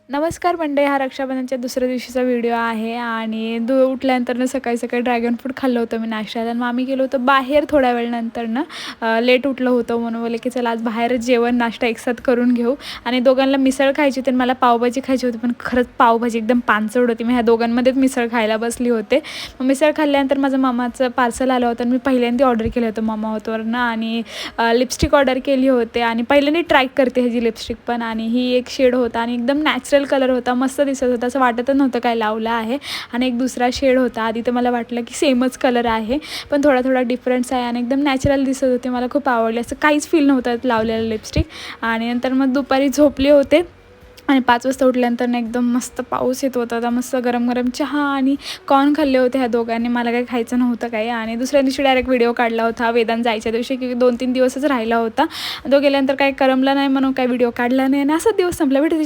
नमस्कार मंडळी, हा रक्षाबंधनच्या दुसऱ्या दिवशीचा व्हिडिओ आहे आणि उठल्यानंतर सकाळी सकाळी ड्रॅगन फ्रूट खाल्लं होतं मी नाश्त्याला आणि मग आम्ही गेलो होतो बाहेर थोड्या वेळानंतर लेट उठलं होतं म्हणून बोलले की चला आज बाहेरच जेवण नाश्ता एकसाथ करून घेऊ. आणि दोघांना मिसळ खायची होती आणि मला पावभाजी खायची होती, पण खरंच पावभाजी एकदम पानसट होती. मी ह्या दोघांमध्येच मिसळ खायला बसली होते. मग मिसळ खाल्ल्यानंतर माझं मामाचं पार्सल आलं होतं आणि मी पहिल्यांदा ऑर्डर केलं होतं मामा होतवरनं आणि लिपस्टिक ऑर्डर केली होते आणि पहिल्यांदा ट्राय करते ह्याची लिपस्टिक पण. आणि ही एक शेड होता आणि एकदम नॅचरल कलर होता, मस्त दिसत होता, असं वाटतच नव्हतं काय लावलं आहे. आणि एक दुसरा शेड होता, आधी तर मला वाटलं की सेमच कलर आहे पण थोडा थोडा डिफरन्स आहे आणि एकदम नॅचरल दिसत होते. मला खूप आवडले, असं काहीच फील नव्हतं लावलेलं लिपस्टिक. आणि नंतर मग दुपारी झोपले होते आणि 5 वाजता उठल्यानंतर एकदम मस्त पाऊस येत होता. आता मस्त गरम गरम चहा आणि कॉर्न खाल्ले होते ह्या दोघांनी. मला काही खायचं नव्हतं काही. आणि दुसऱ्या दिवशी डायरेक्ट व्हिडिओ काढला होता वेदांत जायच्या दिवशी, की 2-3 दिवसच राहिला होता. तो गेल्यानंतर काही करमला नाही म्हणून काही व्हिडिओ काढला नाही आणि असाच दिवस संपला. भेटू